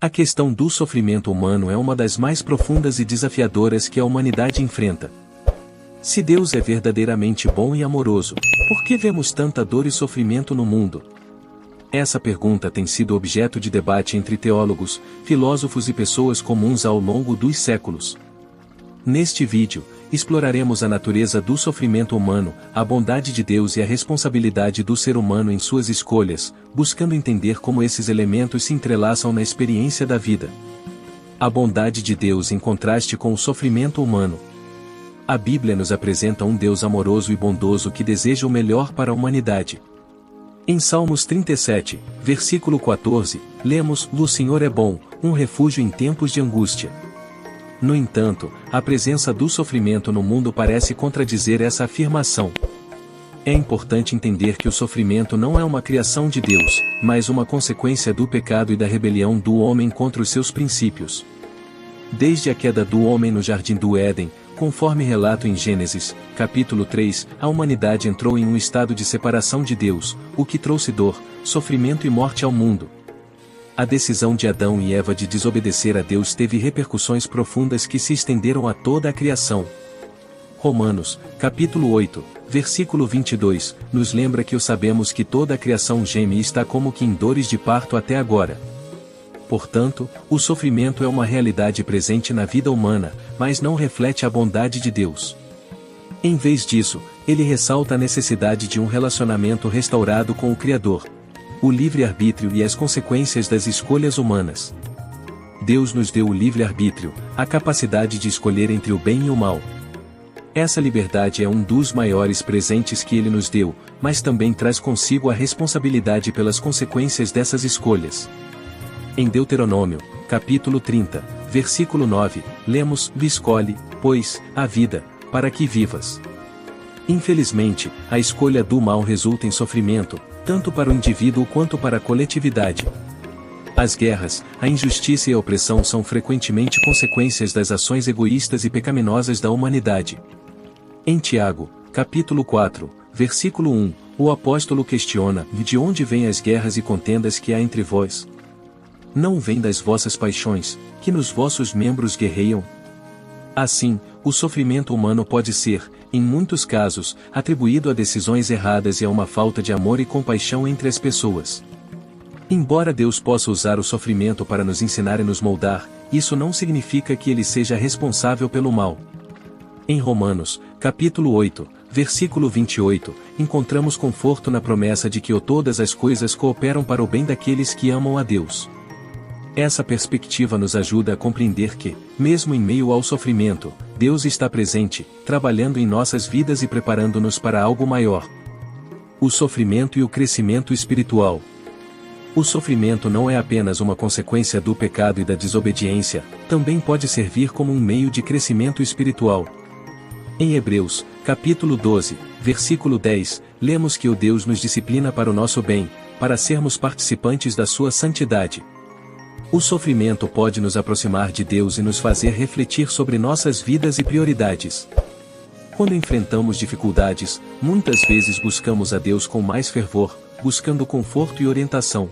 A questão do sofrimento humano é uma das mais profundas e desafiadoras que a humanidade enfrenta. Se Deus é verdadeiramente bom e amoroso, por que vemos tanta dor e sofrimento no mundo? Essa pergunta tem sido objeto de debate entre teólogos, filósofos e pessoas comuns ao longo dos séculos. Neste vídeo, exploraremos a natureza do sofrimento humano, a bondade de Deus e a responsabilidade do ser humano em suas escolhas, buscando entender como esses elementos se entrelaçam na experiência da vida. A bondade de Deus em contraste com o sofrimento humano. A Bíblia nos apresenta um Deus amoroso e bondoso que deseja o melhor para a humanidade. Em Salmos 37, versículo 14, lemos: "O Senhor é bom, um refúgio em tempos de angústia." No entanto, a presença do sofrimento no mundo parece contradizer essa afirmação. É importante entender que o sofrimento não é uma criação de Deus, mas uma consequência do pecado e da rebelião do homem contra os seus princípios. Desde a queda do homem no Jardim do Éden, conforme relato em Gênesis, capítulo 3, a humanidade entrou em um estado de separação de Deus, o que trouxe dor, sofrimento e morte ao mundo. A decisão de Adão e Eva de desobedecer a Deus teve repercussões profundas que se estenderam a toda a criação. Romanos, capítulo 8, versículo 22, nos lembra que sabemos que toda a criação geme e está como que em dores de parto até agora. Portanto, o sofrimento é uma realidade presente na vida humana, mas não reflete a bondade de Deus. Em vez disso, ele ressalta a necessidade de um relacionamento restaurado com o Criador, o livre-arbítrio e as consequências das escolhas humanas. Deus nos deu o livre-arbítrio, a capacidade de escolher entre o bem e o mal. Essa liberdade é um dos maiores presentes que ele nos deu, mas também traz consigo a responsabilidade pelas consequências dessas escolhas. Em Deuteronômio, capítulo 30, versículo 9, lemos: "Escolhe, pois, a vida, para que vivas." Infelizmente, a escolha do mal resulta em sofrimento, tanto para o indivíduo quanto para a coletividade. As guerras, a injustiça e a opressão são frequentemente consequências das ações egoístas e pecaminosas da humanidade. Em Tiago, capítulo 4, versículo 1, o apóstolo questiona: "De onde vêm as guerras e contendas que há entre vós? Não vêm das vossas paixões, que nos vossos membros guerreiam?" Assim, o sofrimento humano pode ser, em muitos casos, atribuído a decisões erradas e a uma falta de amor e compaixão entre as pessoas. Embora Deus possa usar o sofrimento para nos ensinar e nos moldar, isso não significa que ele seja responsável pelo mal. Em Romanos, capítulo 8, versículo 28, encontramos conforto na promessa de que todas as coisas cooperam para o bem daqueles que amam a Deus. Essa perspectiva nos ajuda a compreender que, mesmo em meio ao sofrimento, Deus está presente, trabalhando em nossas vidas e preparando-nos para algo maior. O sofrimento e o crescimento espiritual. O sofrimento não é apenas uma consequência do pecado e da desobediência, também pode servir como um meio de crescimento espiritual. Em Hebreus, capítulo 12, versículo 10, lemos que o Deus nos disciplina para o nosso bem, para sermos participantes da sua santidade. O sofrimento pode nos aproximar de Deus e nos fazer refletir sobre nossas vidas e prioridades. Quando enfrentamos dificuldades, muitas vezes buscamos a Deus com mais fervor, buscando conforto e orientação.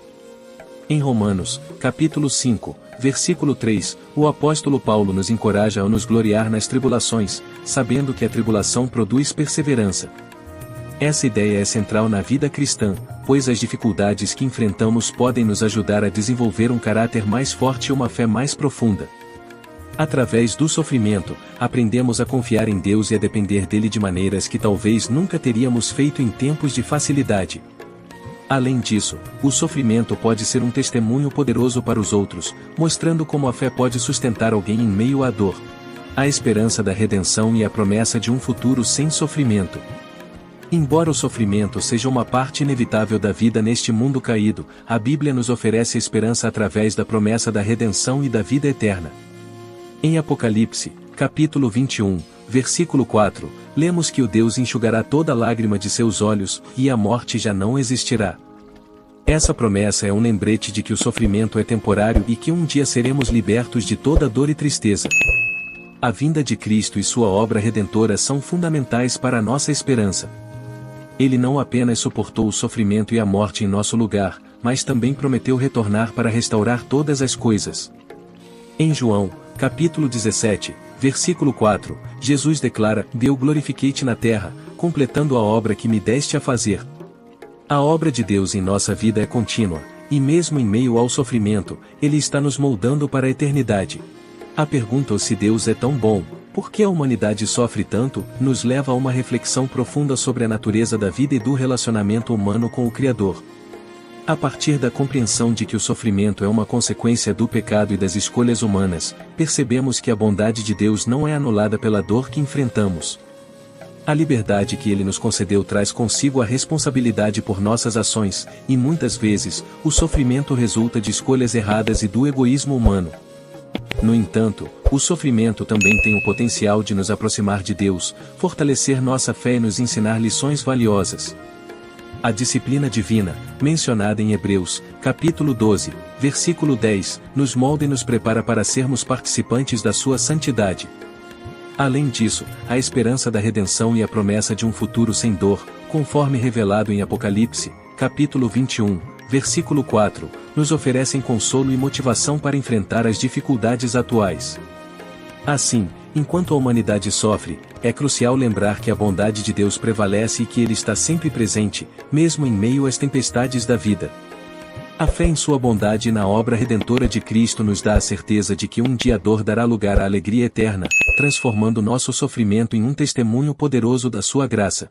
Em Romanos, capítulo 5, versículo 3, o apóstolo Paulo nos encoraja a nos gloriar nas tribulações, sabendo que a tribulação produz perseverança. Essa ideia é central na vida cristã, pois as dificuldades que enfrentamos podem nos ajudar a desenvolver um caráter mais forte e uma fé mais profunda. Através do sofrimento, aprendemos a confiar em Deus e a depender dele de maneiras que talvez nunca teríamos feito em tempos de facilidade. Além disso, o sofrimento pode ser um testemunho poderoso para os outros, mostrando como a fé pode sustentar alguém em meio à dor. A esperança da redenção e a promessa de um futuro sem sofrimento. Embora o sofrimento seja uma parte inevitável da vida neste mundo caído, a Bíblia nos oferece esperança através da promessa da redenção e da vida eterna. Em Apocalipse, capítulo 21, versículo 4, lemos que o Deus enxugará toda lágrima de seus olhos, e a morte já não existirá. Essa promessa é um lembrete de que o sofrimento é temporário e que um dia seremos libertos de toda dor e tristeza. A vinda de Cristo e sua obra redentora são fundamentais para a nossa esperança. Ele não apenas suportou o sofrimento e a morte em nosso lugar, mas também prometeu retornar para restaurar todas as coisas. Em João, capítulo 17, versículo 4, Jesus declara: Eu glorifiquei-te na terra, completando a obra que me deste a fazer. A obra de Deus em nossa vida é contínua, e mesmo em meio ao sofrimento, Ele está nos moldando para a eternidade. A pergunta se Deus é tão bom, por que a humanidade sofre tanto, nos leva a uma reflexão profunda sobre a natureza da vida e do relacionamento humano com o Criador. A partir da compreensão de que o sofrimento é uma consequência do pecado e das escolhas humanas, percebemos que a bondade de Deus não é anulada pela dor que enfrentamos. A liberdade que Ele nos concedeu traz consigo a responsabilidade por nossas ações, e muitas vezes, o sofrimento resulta de escolhas erradas e do egoísmo humano. No entanto, o sofrimento também tem o potencial de nos aproximar de Deus, fortalecer nossa fé e nos ensinar lições valiosas. A disciplina divina, mencionada em Hebreus, capítulo 12, versículo 10, nos molda e nos prepara para sermos participantes da sua santidade. Além disso, a esperança da redenção e a promessa de um futuro sem dor, conforme revelado em Apocalipse, capítulo 21, versículo 4, nos oferecem consolo e motivação para enfrentar as dificuldades atuais. Assim, enquanto a humanidade sofre, é crucial lembrar que a bondade de Deus prevalece e que Ele está sempre presente, mesmo em meio às tempestades da vida. A fé em sua bondade e na obra redentora de Cristo nos dá a certeza de que um dia a dor dará lugar à alegria eterna, transformando nosso sofrimento em um testemunho poderoso da sua graça.